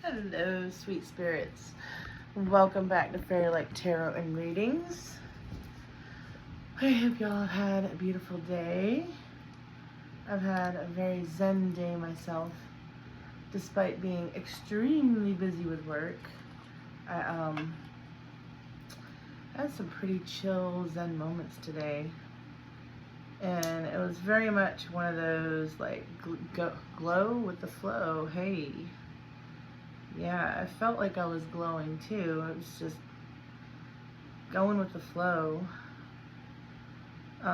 Hello, sweet spirits. Welcome back to Fairy Like Tarot and Readings. I hope y'all have had a beautiful day. I've had a very zen day myself, despite being extremely busy with work. I had some pretty chill zen moments today, and it was very much one of those like glow with the flow. Hey. Yeah, I felt like I was glowing too. It was just going with the flow. It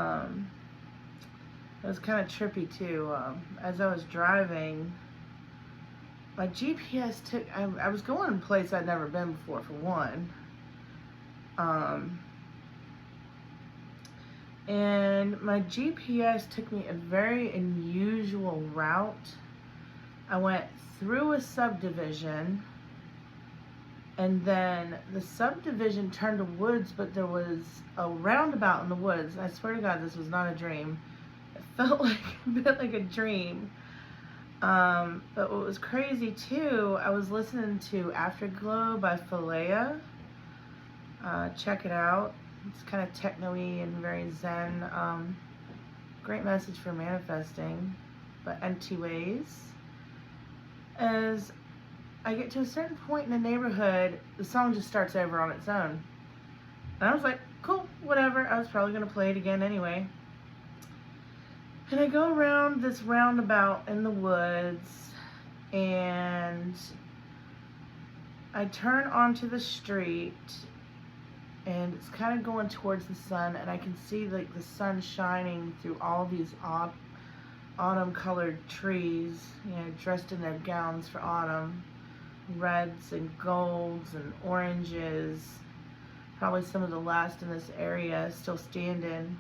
was kind of trippy too. As I was driving, my GPS took, I was going in a place I'd never been before, for one. And my GPS took me a very unusual route. I went through a subdivision, and then the subdivision turned to woods, but there was a roundabout in the woods. I swear to God, this was not a dream. It felt like a bit like a dream. But what was crazy too, I was listening to Afterglow by Falea. Check it out. It's kind of techno-y and very zen. Great message for manifesting, but empty ways. As I get to a certain point in the neighborhood, the song just starts over on its own. And I was like, cool, whatever. I was probably going to play it again anyway. And I go around this roundabout in the woods, and I turn onto the street, and it's kind of going towards the sun, and I can see like the sun shining through all these autumn colored trees, dressed in their gowns for autumn. Reds and golds and oranges, probably some of the last in this area still standing.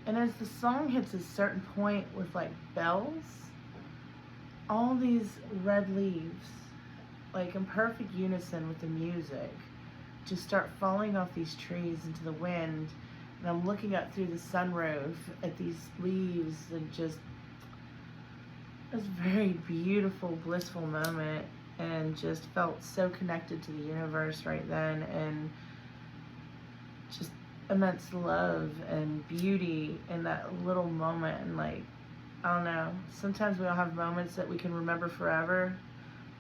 And as the song hits a certain point with like bells, all these red leaves, like in perfect unison with the music, just start falling off these trees into the wind. And I'm looking up through the sunroof at these leaves, and just, it was a very beautiful, blissful moment, and just felt so connected to the universe right then, and just immense love and beauty in that little moment. And like, I don't know, sometimes we all have moments that we can remember forever.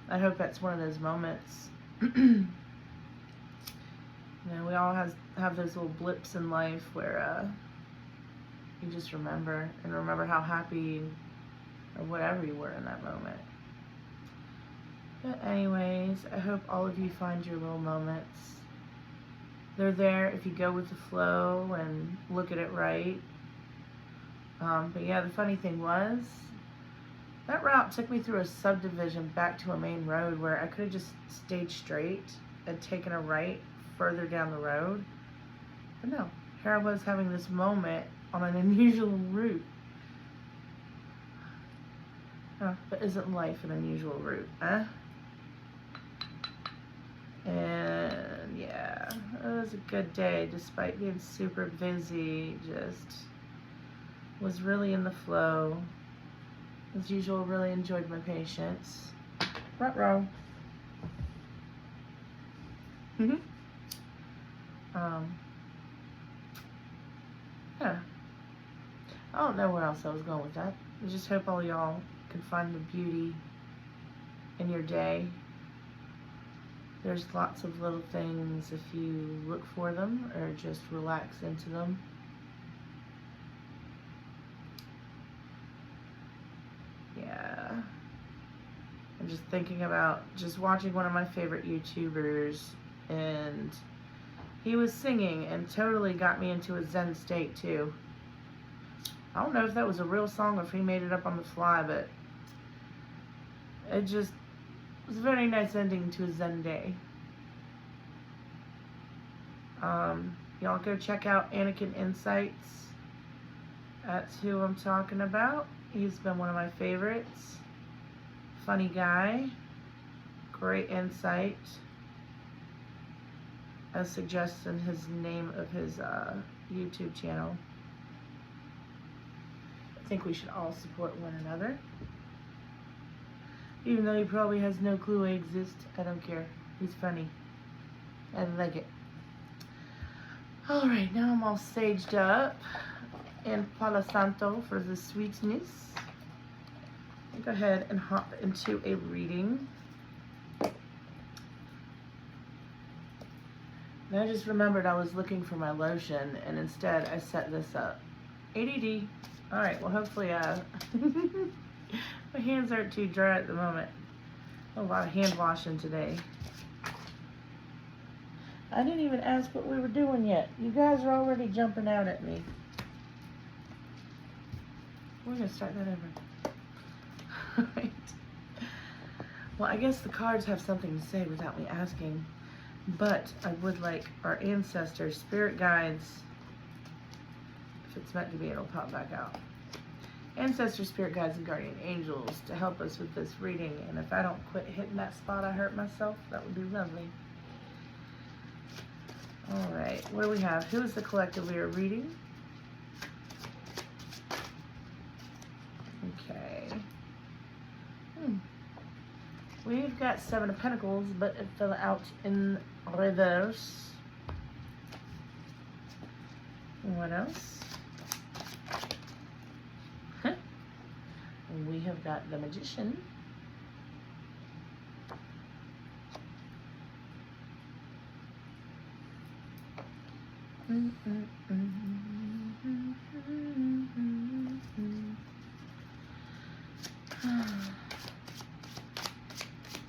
I hope that's one of those moments. We all have those little blips in life where you just remember how happy or whatever you were in that moment. But anyways, I hope all of you find your little moments. They're there if you go with the flow and look at it right. But yeah, the funny thing was, that route took me through a subdivision back to a main road where I could have just stayed straight and taken a right further down the road. But no, here I was having this moment on an unusual route. But isn't life an unusual route, huh? And yeah, it was a good day despite being super busy. Just was really in the flow. As usual, really enjoyed my patience. Ruh-roh. Yeah. I don't know where else I was going with that. I just hope all y'all can find the beauty in your day. There's lots of little things if you look for them or just relax into them. Yeah. I'm just thinking about just watching one of my favorite YouTubers, and he was singing and totally got me into a zen state too. I don't know if that was a real song or if he made it up on the fly, but it just was a very nice ending to a zen day. Y'all go check out Anakin Insights. That's who I'm talking about. He's been one of my favorites. Funny guy. Great insight. As suggested in his name of his YouTube channel. I think we should all support one another. Even though he probably has no clue I exist. I don't care. He's funny. I like it. Alright, now I'm all staged up in Palo Santo for the sweetness. I'll go ahead and hop into a reading. And I just remembered I was looking for my lotion, and instead I set this up. ADD. Alright, well hopefully my hands aren't too dry at the moment. A lot of hand washing today. I didn't even ask what we were doing yet. You guys are already jumping out at me. We're going to start that over. Alright. Well, I guess the cards have something to say without me asking. But I would like our ancestors, spirit guides, if it's meant to be, it'll pop back out. Ancestors, spirit guides, and guardian angels to help us with this reading. And if I don't quit hitting that spot I hurt myself, that would be lovely. Alright, what do we have? Who is the collective we are reading? Okay. We've got Seven of Pentacles, but it fell out in reverse. What else? We have got the Magician.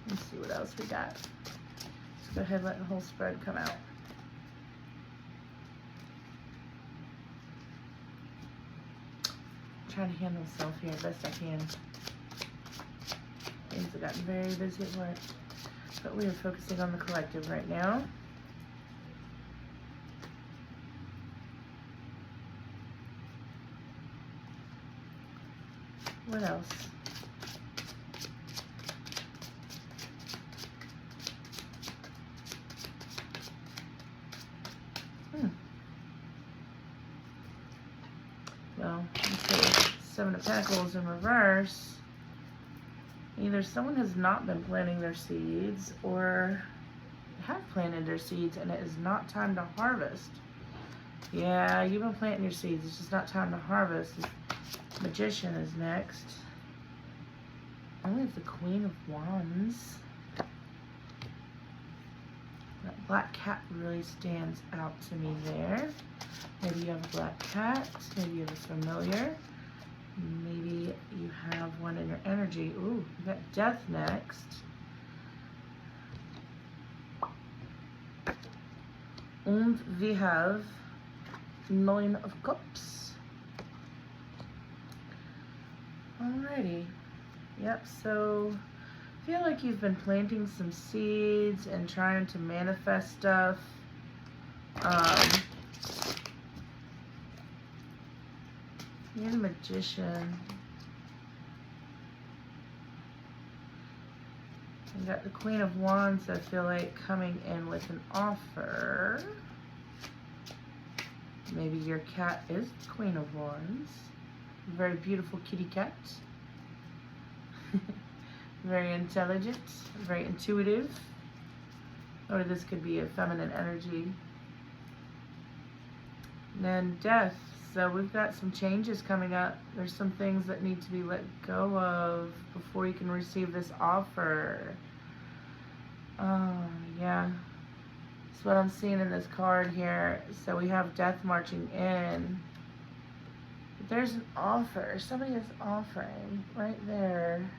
Let's see what else we got. Let's go ahead and let the whole spread come out. I'm trying to handle myself here as best I can. Things have gotten very busy at work. But we are focusing on the collective right now. What else? Well, okay, Seven of Pentacles in reverse. Either someone has not been planting their seeds or have planted their seeds and it is not time to harvest. Yeah, you've been planting your seeds. It's just not time to harvest. Magician is next. Only the Queen of Wands. That black cat really stands out to me there. Maybe you have a black cat. Maybe you have a familiar. Maybe you have one in your energy. Ooh, you got Death next. And we have Nine of Cups. Alrighty. Yep, so I feel like you've been planting some seeds and trying to manifest stuff. You're the Magician. You got the Queen of Wands, I feel like, coming in with an offer. Maybe your cat is the Queen of Wands. Very beautiful kitty cat. Very intelligent, very intuitive. Or this could be a feminine energy. And then Death. So we've got some changes coming up. There's some things that need to be let go of before you can receive this offer. Oh, yeah. That's what I'm seeing in this card here. So we have Death marching in. But there's an offer. Somebody is offering right there.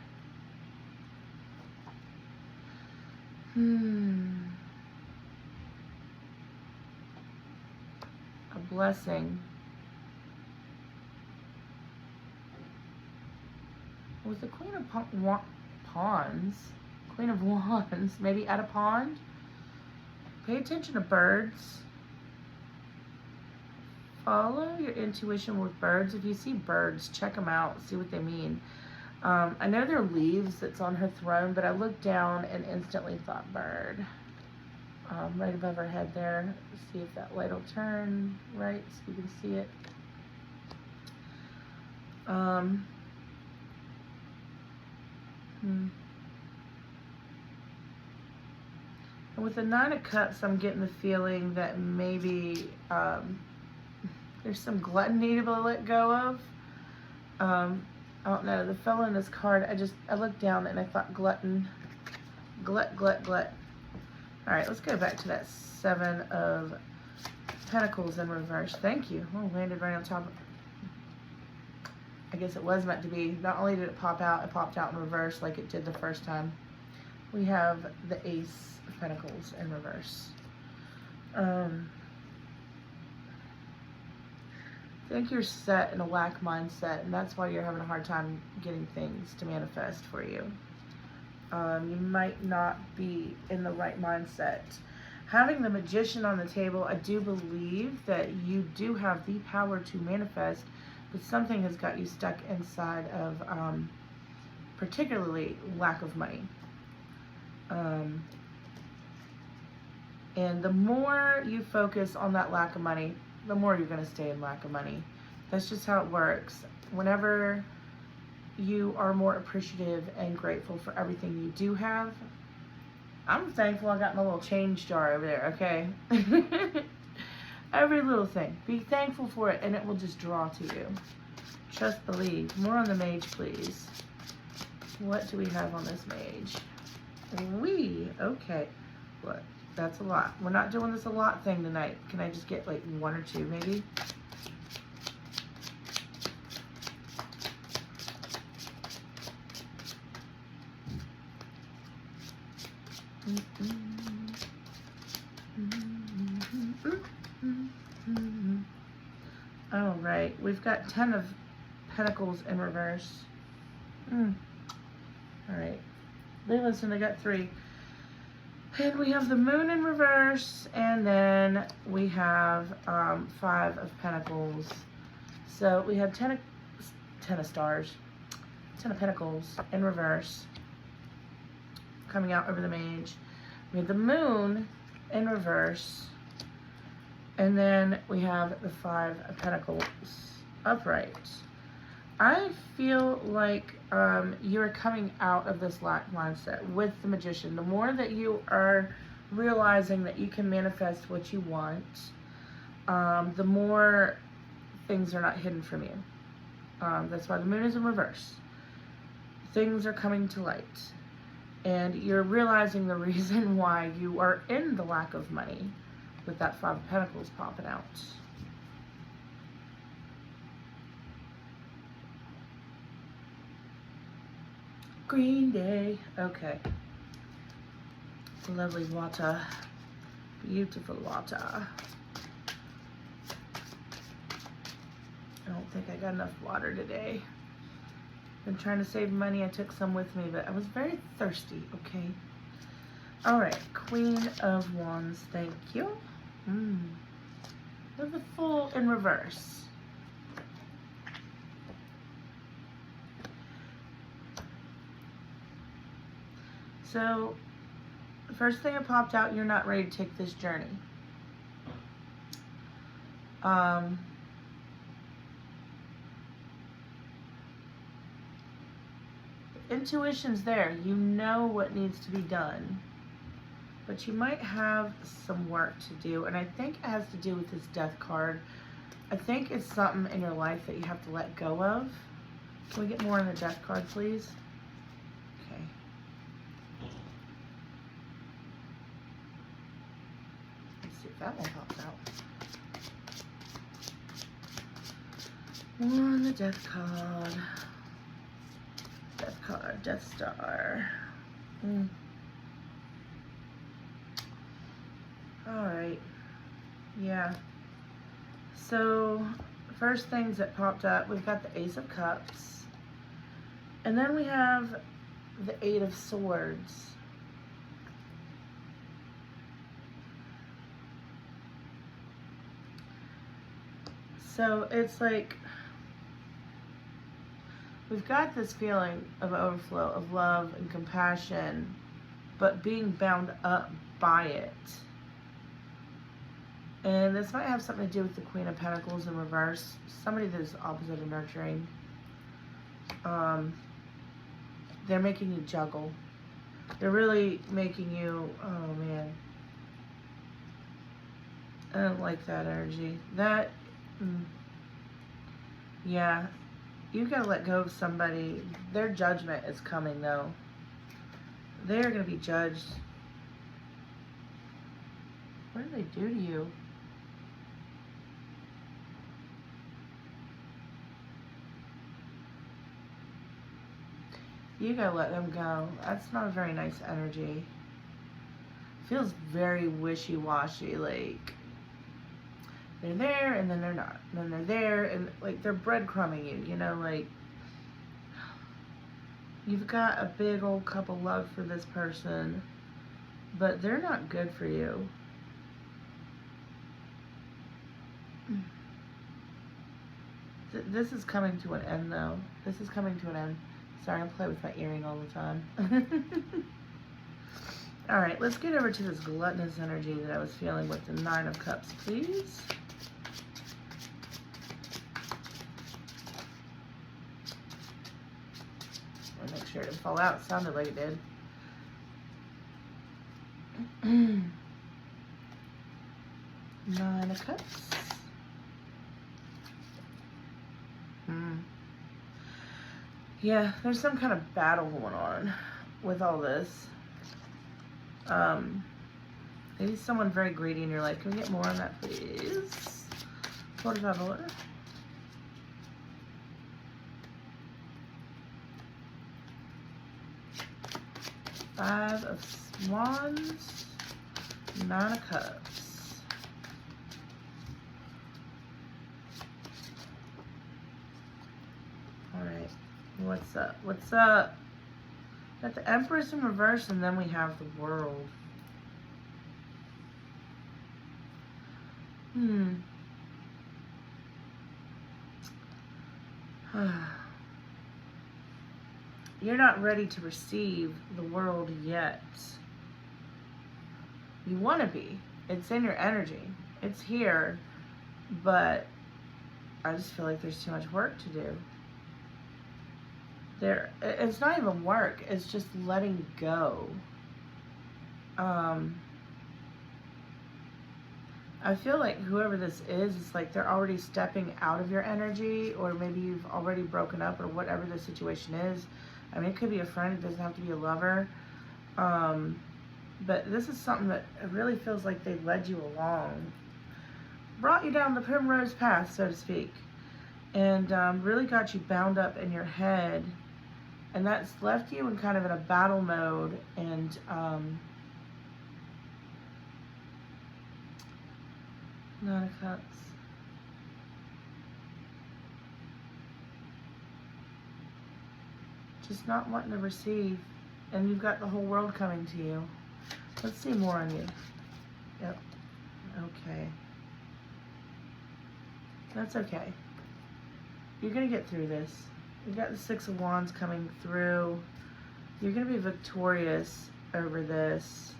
A blessing. Was the Queen of Pawns? Queen of Wands. Maybe at a pond? Pay attention to birds. Follow your intuition with birds. If you see birds, check them out. See what they mean. I know there are leaves that's on her throne, but I looked down and instantly thought bird. Right above her head there. See if that light will turn right so you can see it. And with the Nine of Cups, I'm getting the feeling that maybe there's some gluttony to let go of. I don't know. The fellow in this card, I looked down and I thought glutton. Glut, glut, glut. Alright, let's go back to that Seven of Pentacles in reverse. Thank you. Oh, landed right on top of... I guess it was meant to be. Not only did it pop out, it popped out in reverse like it did the first time. We have the Ace of Pentacles in reverse. I think you're set in a lack mindset, and that's why you're having a hard time getting things to manifest for you. You might not be in the right mindset. Having the Magician on the table, I do believe that you do have the power to manifest, but something has got you stuck inside of particularly lack of money. And the more you focus on that lack of money, the more you're going to stay in lack of money. That's just how it works. Whenever you are more appreciative and grateful for everything you do have, I'm thankful I got my little change jar over there, okay? Every little thing. Be thankful for it, and it will just draw to you. Trust, believe. More on the Mage, please. What do we have on this Mage? Okay. What? That's a lot. We're not doing this a lot thing tonight. Can I just get like one or two, maybe? All right, we've got 10 of Pentacles in reverse. All right, listen, I got 3. And we have the Moon in reverse, and then we have 5 of Pentacles. So we have 10 of stars, 10 of Pentacles in reverse, coming out over the Mage. We have the Moon in reverse, and then we have the 5 of Pentacles upright. I feel like you're coming out of this lack mindset with the Magician. The more that you are realizing that you can manifest what you want, the more things are not hidden from you. That's why the Moon is in reverse. Things are coming to light. And you're realizing the reason why you are in the lack of money with that 5 of Pentacles popping out. Green Day. Okay. Lovely water. Beautiful water. I don't think I got enough water today. Been trying to save money. I took some with me, but I was very thirsty, okay? All right. Queen of Wands. Thank you. With the Fool in reverse. So, the first thing that popped out, you're not ready to take this journey. Intuition's there. You know what needs to be done. But you might have some work to do. And I think it has to do with this Death card. I think it's something in your life that you have to let go of. Can we get more on the Death card, please? Okay. Let's see if that one pops out. More on the Death card. Death card, Death Star. Alright. Yeah. So, first things that popped up, we've got the Ace of Cups. And then we have the 8 of Swords. So, it's like we've got this feeling of overflow, of love and compassion, but being bound up by it. And this might have something to do with the Queen of Pentacles in reverse. Somebody that is opposite of nurturing. They're making you juggle. They're really making you, oh man. I don't like that energy. That, yeah. You gotta let go of somebody. Their judgment is coming though. They are gonna be judged. What did they do to you? You gotta let them go. That's not a very nice energy. Feels very wishy-washy, like they're there and then they're not. And then they're there and like they're breadcrumbing you, you know, like you've got a big old cup of love for this person, but they're not good for you. This is coming to an end though. This is coming to an end. Sorry, I play with my earring all the time. Alright, let's get over to this gluttonous energy that I was feeling with the Nine of Cups, please. I'll make sure it didn't fall out. It sounded like it did. Nine of Cups. Yeah, there's some kind of battle going on with all this. Maybe someone very greedy in your life. Can we get more on that, please? Por favor. Five of Wands, Nine of Cups. All right, what's up? What's up? Got the Empress in reverse, and then we have the World. You're not ready to receive the World yet. You want to be. It's in your energy. It's here, but I just feel like there's too much work to do. It's not even work. It's just letting go. I feel like whoever this is, it's like they're already stepping out of your energy, or maybe you've already broken up, or whatever the situation is. I mean, it could be a friend. It doesn't have to be a lover. But this is something that it really feels like they led you along. Brought you down the primrose path, so to speak. And really got you bound up in your head. And that's left you in kind of in a battle mode. And Nine of Cups. Just not wanting to receive. And you've got the whole world coming to you. Let's see more on you. Yep. Okay. That's okay. You're going to get through this. You've got the Six of Wands coming through. You're going to be victorious over this.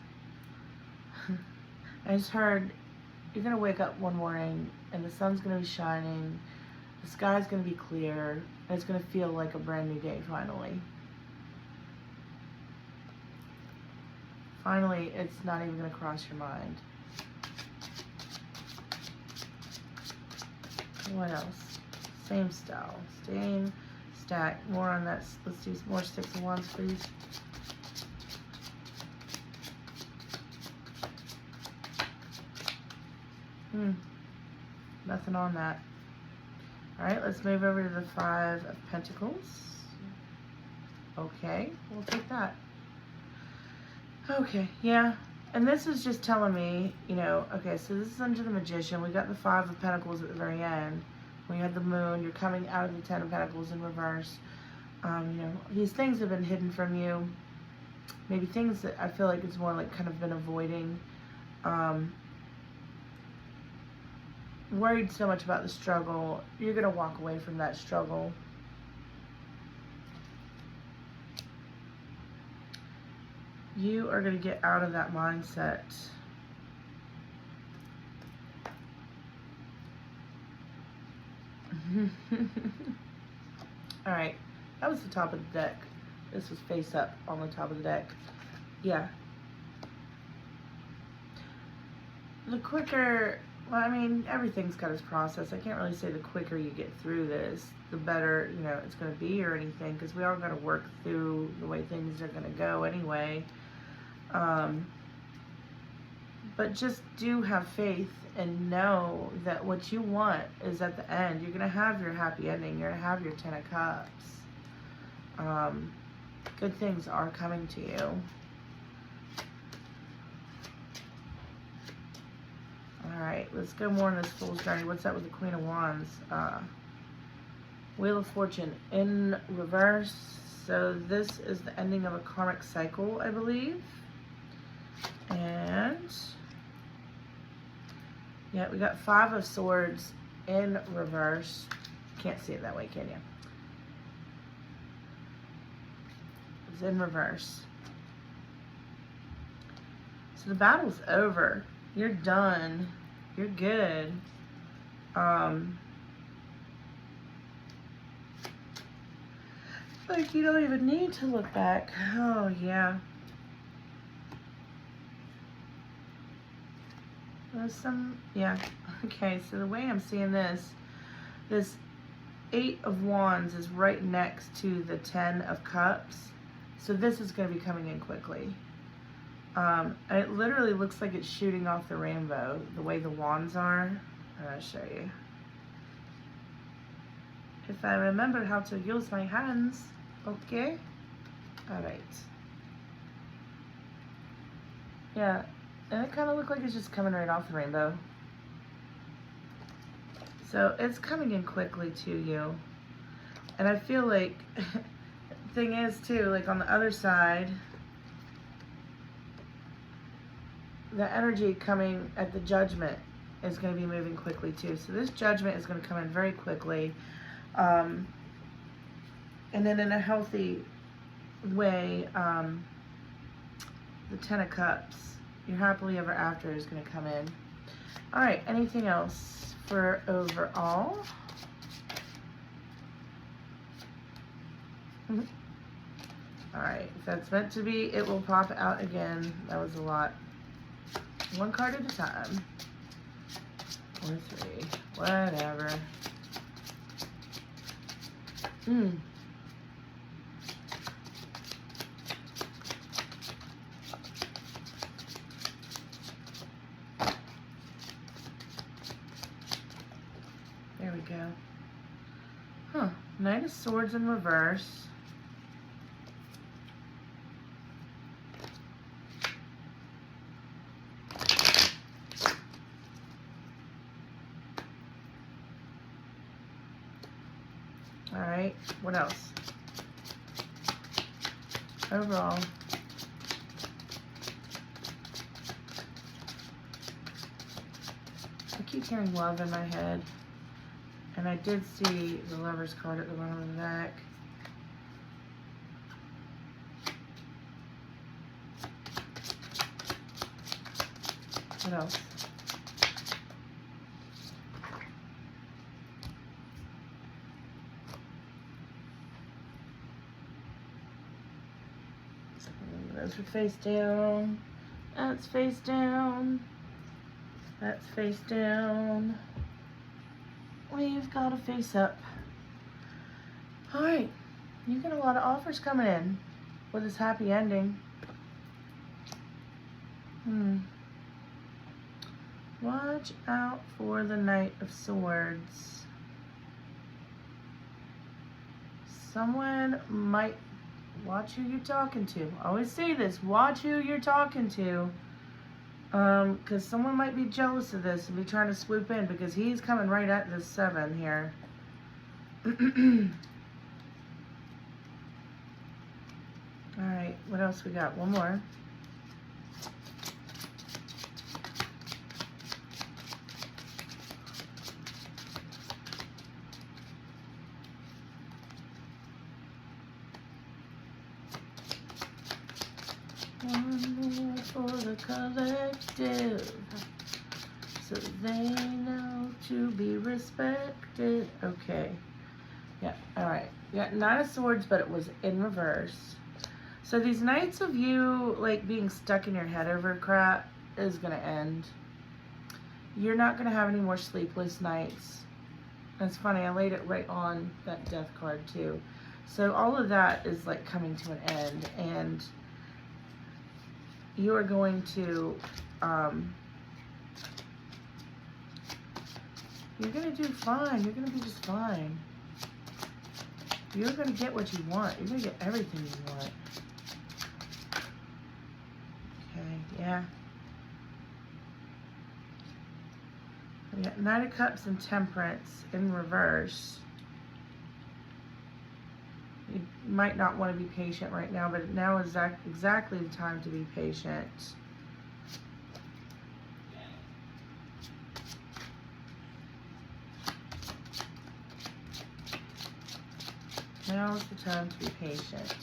I just heard you're going to wake up one morning and the sun's going to be shining. The sky's going to be clear. And it's going to feel like a brand new day finally. Finally, it's not even going to cross your mind. What else? Same style. Stain, stack. More on that. Let's do more Six of Wands, please. Nothing on that. Alright, let's move over to the Five of Pentacles. Okay, we'll take that. Okay, yeah. And this is just telling me, you know, okay, so this is under the Magician. We got the Five of Pentacles at the very end. We had the Moon. You're coming out of the Ten of Pentacles in reverse. You know, these things have been hidden from you. Maybe things that I feel like it's more like kind of been avoiding. Worried so much about the struggle. You're going to walk away from that struggle. You are going to get out of that mindset. Alright, that was the top of the deck. This was face up on the top of the deck. yeah. The quicker, well, I mean, everything's got its process. I can't really say the quicker you get through this, the better, you know, it's going to be or anything, because we all got to work through the way things are going to go anyway. But just do have faith and know that what you want is at the end. You're going to have your happy ending. You're going to have your 10 of Cups. Good things are coming to you. Alright, let's go more on this Fool's Journey. What's up with the Queen of Wands? Wheel of Fortune in reverse. So this is the ending of a karmic cycle, I believe. And yeah, we got Five of Swords in reverse. Can't see it that way, can you? It's in reverse. So the battle's over. You're done. You're good. Like, you don't even need to look back. Oh, yeah. There's some, yeah. Okay, so the way I'm seeing this 8 of Wands is right next to the 10 of Cups. So this is going to be coming in quickly. It literally looks like it's shooting off the rainbow, the way the wands are. I'll show you. If I remember how to use my hands. Okay. Alright. Yeah, and it kind of looks like it's just coming right off the rainbow. So it's coming in quickly to you. And I feel like, the thing is too, like on the other side, the energy coming at the Judgment is going to be moving quickly too. So this Judgment is going to come in very quickly. And then in a healthy way, the 10 of Cups, your happily ever after is going to come in. All right, anything else for overall? All right, if that's meant to be, it will pop out again. That was a lot. One card at a time. Or 3. Whatever. There we go. Huh. Knight of Swords in reverse. Alright, what else? Overall. I keep hearing love in my head. And I did see the Lover's card at the bottom of the deck. What else? Those are face down. That's face down. That's face down. We've got a face up. Alright. You get a lot of offers coming in with this happy ending. Watch out for the Knight of Swords. Someone might watch who you're talking to. I always say this, watch who you're talking to. Because someone might be jealous of this and be trying to swoop in, because he's coming right at this 7 here. Alright, what else we got? One more. One more for the collective, so they know to be respected. Okay. Yeah, alright. Yeah, Nine of Swords, but it was in reverse. So these nights of you like being stuck in your head over crap is gonna end. You're not gonna have any more sleepless nights. It's funny, I laid it right on that death card too. So all of that is like coming to an end, and you are going to you're gonna do fine. You're gonna be just fine. You're gonna get what you want. You're gonna get everything you want. Okay, yeah. We got Knight of Cups and Temperance in reverse. You might not want to be patient right now, but now is exactly the time to be patient. Now is the time to be patient.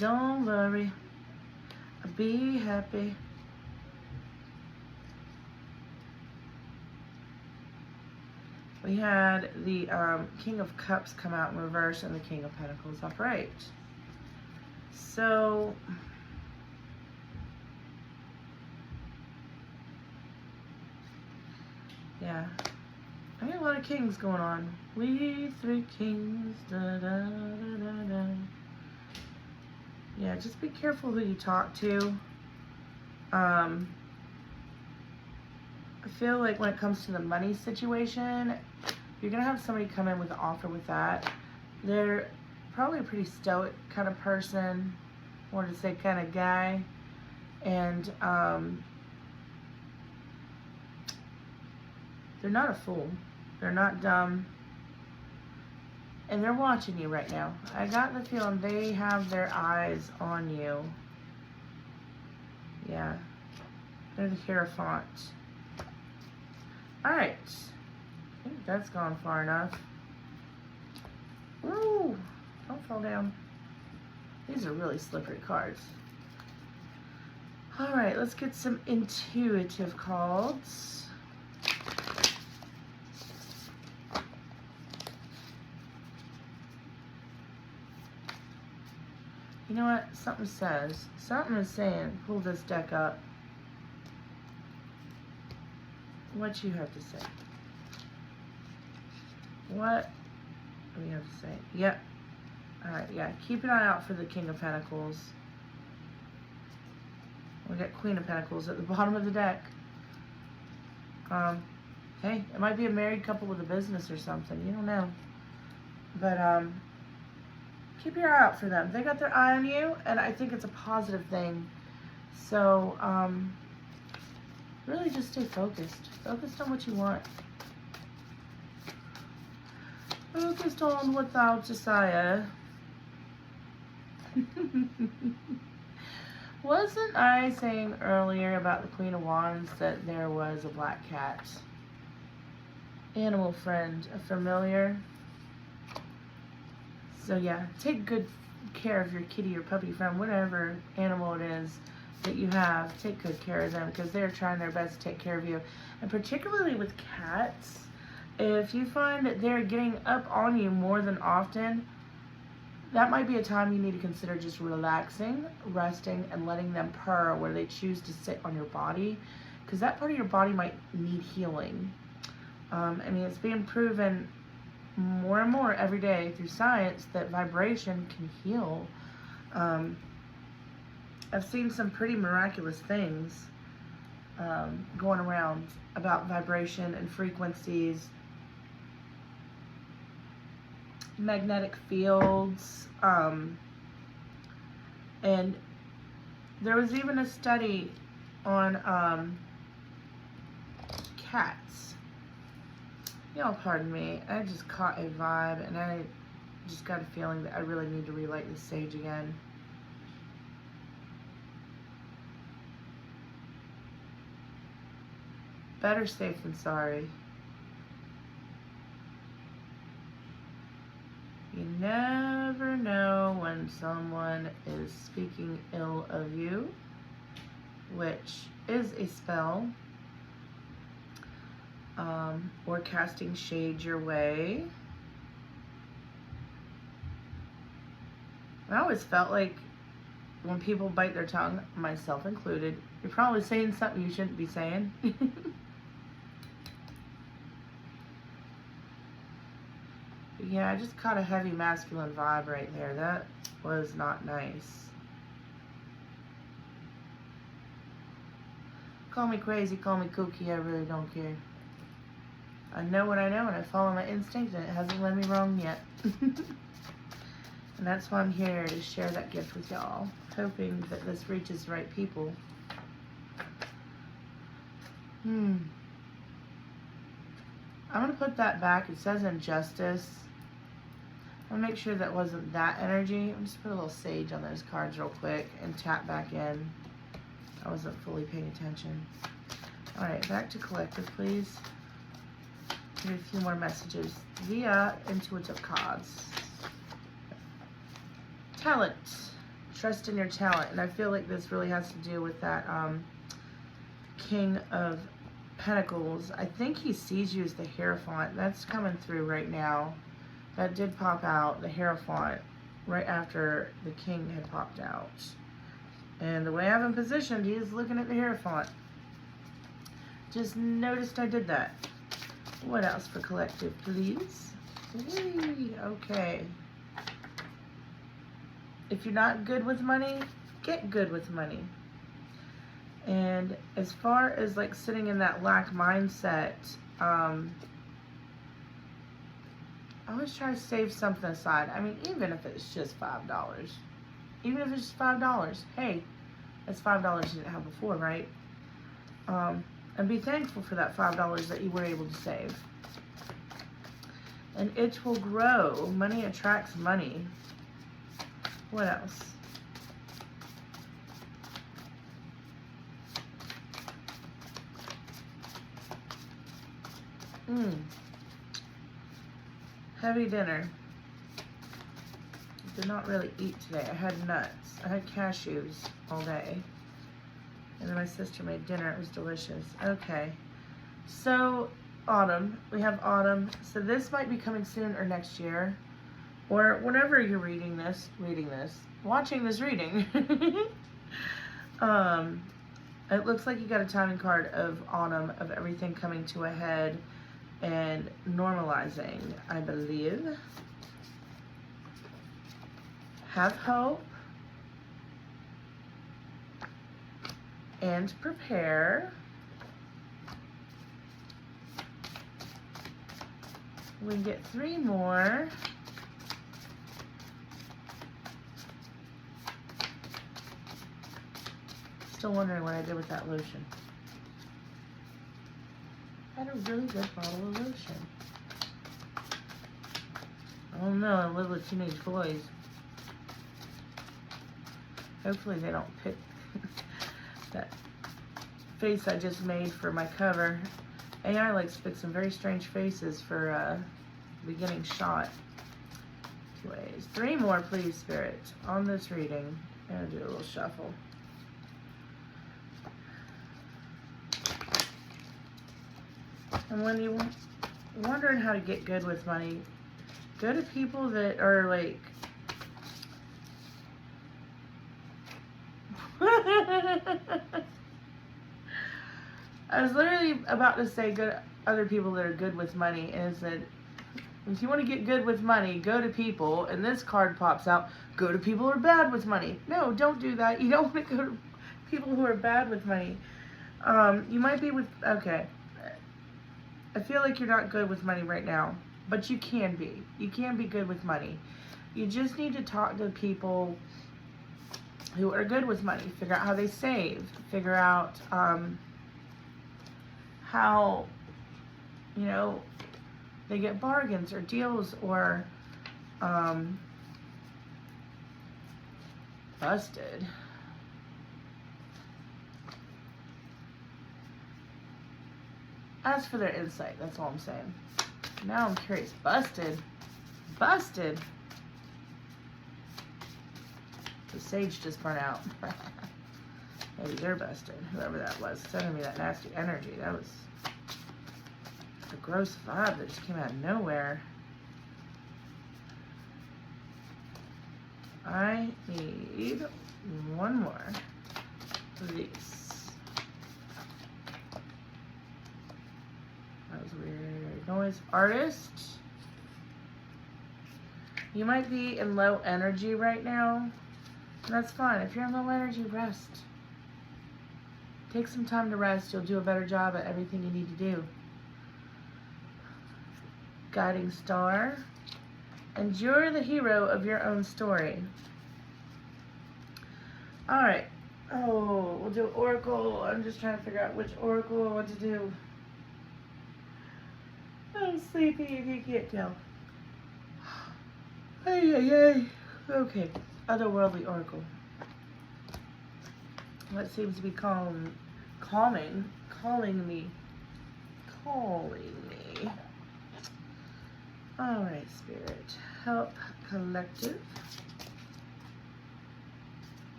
Don't worry. Be happy. We had the King of Cups come out in reverse and the King of Pentacles upright. So, yeah. I got a lot of kings going on. We three kings. Da, da, da, da, da. Yeah, just be careful who you talk to. I feel like when it comes to the money situation, you're going to have somebody come in with an offer with that. They're probably a pretty stoic kind of person, or to say kind of guy. And they're not a fool. They're not dumb. And they're watching you right now. I got the feeling they have their eyes on you. Yeah. They're the Hierophant. Alright. I think that's gone far enough. Ooh! Don't fall down. These are really slippery cards. Alright, let's get some intuitive cards. You know what? Something is saying, pull this deck up. What you have to say? What do you have to say? Yep. Alright, yeah. Keep an eye out for the King of Pentacles. We got Queen of Pentacles at the bottom of the deck. Hey, it might be a married couple with a business or something. You don't know. But, keep your eye out for them. They got their eye on you, and I think it's a positive thing. So, really just stay focused. Focused on what you want. Focused on without desire. Wasn't I saying earlier about the Queen of Wands that there was a black cat? Animal friend, a familiar. So yeah, take good care of your kitty or puppy friend, whatever animal it is that you have. Take good care of them because they're trying their best to take care of you. And particularly with cats, if you find that they're getting up on you more than often, that might be a time you need to consider just relaxing, resting, and letting them purr where they choose to sit on your body, because that part of your body might need healing. I mean, it's being proven more and more every day through science that vibration can heal. I've seen some pretty miraculous things going around about vibration and frequencies, magnetic fields, and there was even a study on cats. Y'all pardon me, I just caught a vibe and I just got a feeling that I really need to relight this sage again. Better safe than sorry. You never know when someone is speaking ill of you, which is a spell, or casting shade your way. I always felt like when people bite their tongue, myself included, you're probably saying something you shouldn't be saying. Yeah, I just caught a heavy masculine vibe right there. That was not nice. Call me crazy, call me kooky, I really don't care. I know what I know and I follow my instinct and it hasn't led me wrong yet. And that's why I'm here, to share that gift with y'all, hoping that this reaches the right people. I'm going to put that back. It says injustice. I'm going to make sure that wasn't that energy. I'm just put a little sage on those cards real quick and tap back in. I wasn't fully paying attention. Alright, back to collective, please. Give a few more messages via intuitive cards. Talent. Trust in your talent. And I feel like this really has to do with that King of Pentacles. I think he sees you as the Hierophant. That's coming through right now. That did pop out, the Hierophant, right after the King had popped out. And the way I have him positioned, he is looking at the Hierophant. Just noticed I did that. What else for collective, please? Whee, okay. If you're not good with money, get good with money. And as far as like sitting in that lack mindset, I always try to save something aside. I mean, even if it's just $5. Even if it's just $5. Hey, that's $5 you didn't have before, right? And be thankful for that $5 that you were able to save. And it will grow. Money attracts money. What else? Heavy dinner. Did not really eat today. I had nuts. I had cashews all day. And then my sister made dinner. It was delicious. Okay. So, autumn. We have autumn. So this might be coming soon or next year. Or whenever you're watching this reading. It looks like you got a timing card of autumn, of everything coming to a head and normalizing, I believe. Have hope and prepare. We get 3 more. Still wondering what I did with that lotion. I had a really good bottle of lotion. I don't know, I live with teenage boys. Hopefully they don't pick that face I just made for my cover. AI likes to pick some very strange faces for beginning shot. Anyways, 3 more please, Spirit, on this reading. I'm gonna do a little shuffle. And when you're wondering how to get good with money, go to people that are like, I was literally about to say good other people that are good with money, and said, if you want to get good with money, go to people, and this card pops out, go to people who are bad with money. No, don't do that. You don't want to go to people who are bad with money. You might be with, okay. I feel like you're not good with money right now, but you can be. You can be good with money. You just need to talk to people who are good with money. Figure out how they save. Figure out how, you know, they get bargains or deals or busted. Ask for their insight, that's all I'm saying. Now I'm curious. Busted. Busted. The sage just burnt out. Maybe they're busted. Whoever that was sending me that nasty energy. That was a gross vibe that just came out of nowhere. I need one more of these. That was weird noise. Artist. You might be in low energy right now. That's fine. If you're in low energy, rest. Take some time to rest. You'll do a better job at everything you need to do. Guiding star. And you're the hero of your own story. Alright. Oh, we'll do oracle. I'm just trying to figure out which oracle I want to do. I'm sleepy if you can't tell. Hey, hey, hey. Okay. Otherworldly oracle. What seems to be calling me. Alright, Spirit. Help collective.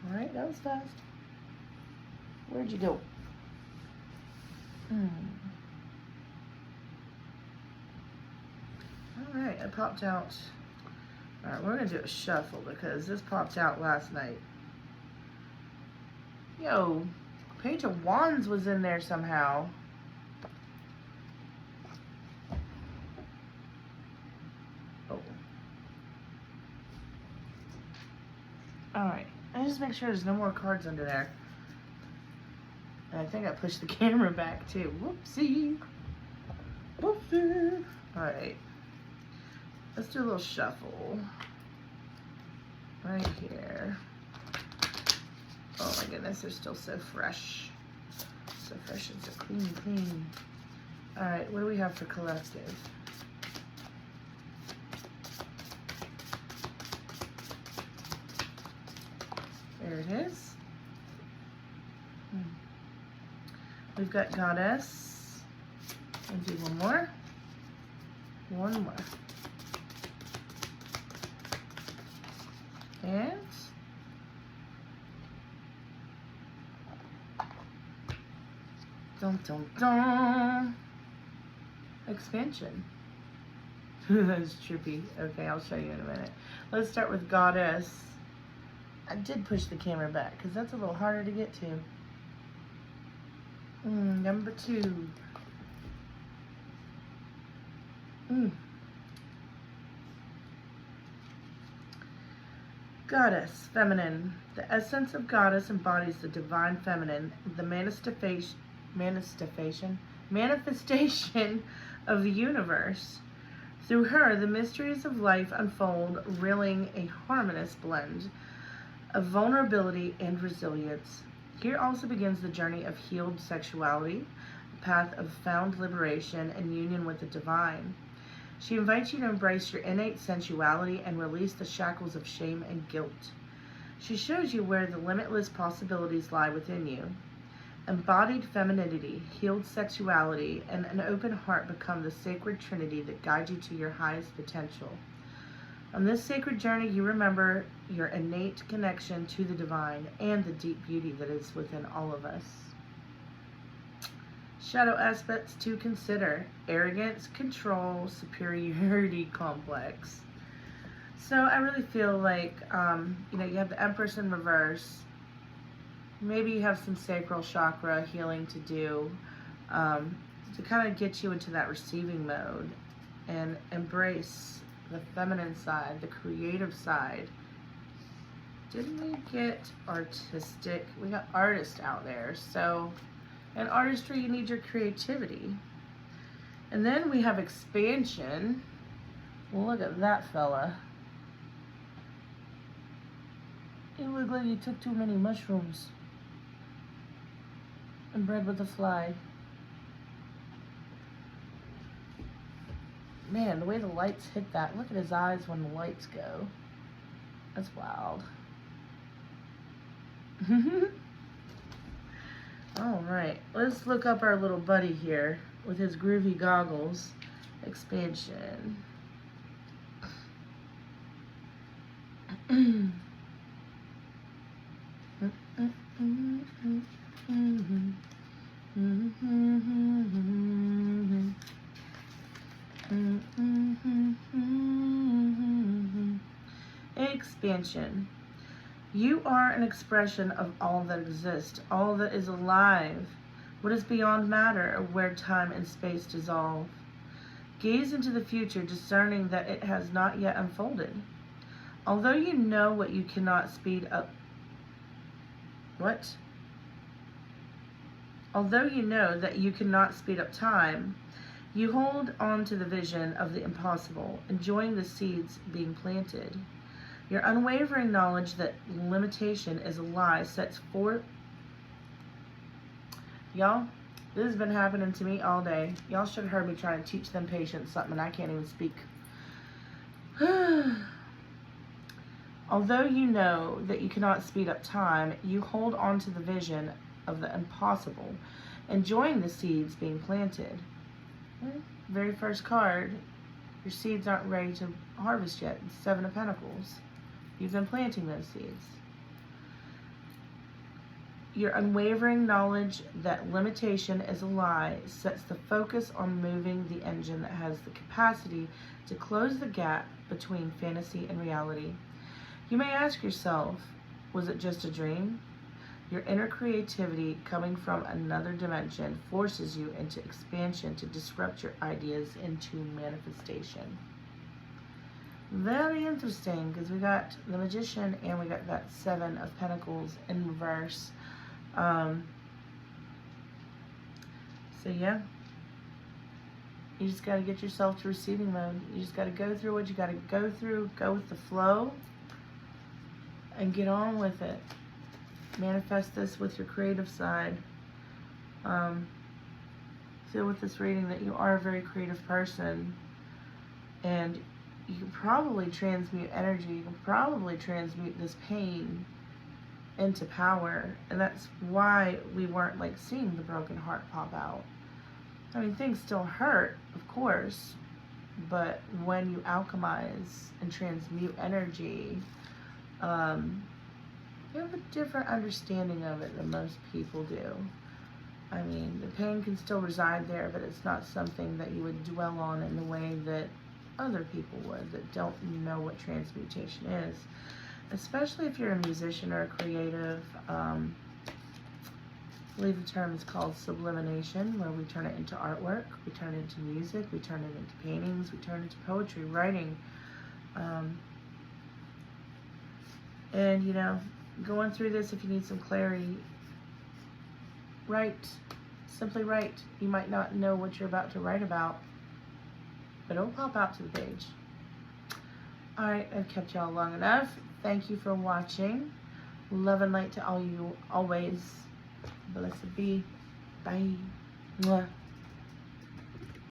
Alright, that was fast. Where'd you go? Alright, I popped out. Alright, we're going to do a shuffle because this popped out last night. Yo, Page of Wands was in there somehow. Oh. Alright, I just make sure there's no more cards under there. And I think I pushed the camera back too. Whoopsie. Whoopsie. Alright. Let's do a little shuffle. Right here. Oh my goodness, they're still so fresh. So fresh and so clean. Alright, what do we have for collective? There it is. We've got Goddess. We'll do one more. One more. And dun dun dun. Expansion. That's trippy. Okay, I'll show you in a minute. Let's start with Goddess. I did push the camera back because that's a little harder to get to. Number 2. Goddess, feminine. The essence of goddess embodies the divine feminine, the manifestation of the universe. Through her, the mysteries of life unfold, revealing a harmonious blend of vulnerability and resilience. Here also begins the journey of healed sexuality, a path of found liberation and union with the divine. She invites you to embrace your innate sensuality and release the shackles of shame and guilt. She shows you where the limitless possibilities lie within you. Embodied femininity, healed sexuality, and an open heart become the sacred trinity that guides you to your highest potential. On this sacred journey, you remember your innate connection to the divine and the deep beauty that is within all of us. Shadow aspects to consider: arrogance, control, superiority complex. So I really feel like, you have the Empress in reverse. Maybe you have some sacral chakra healing to do to kind of get you into that receiving mode and embrace the feminine side, the creative side. Didn't we get artistic? We got artist out there. So in artistry, you need your creativity. And then we have expansion. Well, look at that fella. You look like you took too many mushrooms and bred with a fly. Man, the way the lights hit that. Look at his eyes when the lights go. That's wild. Alright, let's look up our little buddy here with his groovy goggles. Expansion. Expansion. You are an expression of all that exists, all that is alive, what is beyond matter, where time and space dissolve. Gaze into the future, discerning that it has not yet unfolded. Although you know what you cannot speed up. What? Although you know that you cannot speed up time, you hold on to the vision of the impossible, enjoying the seeds being planted. Your unwavering knowledge that limitation is a lie sets forth. Y'all, this has been happening to me all day. Y'all should have heard me trying to teach them patients something. I can't even speak. Although you know that you cannot speed up time, you hold on to the vision of the impossible, enjoying the seeds being planted. Very first card, your seeds aren't ready to harvest yet. It's 7 of Pentacles. You've been planting those seeds. Your unwavering knowledge that limitation is a lie sets the focus on moving the engine that has the capacity to close the gap between fantasy and reality. You may ask yourself, was it just a dream? Your inner creativity coming from another dimension forces you into expansion to disrupt your ideas into manifestation. Very interesting, because we got the Magician and we got that 7 of Pentacles in reverse. So yeah, you just got to get yourself to receiving mode. You just got to go through what you got to go through, go with the flow, and get on with it. Manifest this with your creative side. Feel with this reading that you are a very creative person, and you can probably transmute energy. You can probably transmute this pain into power, and that's why we weren't like seeing the broken heart pop out. I mean, things still hurt, of course, but when you alchemize and transmute energy, you have a different understanding of it than most people do. I mean, the pain can still reside there, but it's not something that you would dwell on in the way that other people would that don't know what transmutation is. Especially if you're a musician or a creative. I believe the term is called sublimation, where we turn it into artwork, we turn it into music, we turn it into paintings, we turn it into poetry, writing. And, you know, going through this, if you need some clarity, write. Simply write. You might not know what you're about to write about, but it'll pop out to the page. Alright, I've kept y'all long enough. Thank you for watching. Love and light to all you always. Blessed be. Bye. Mwah.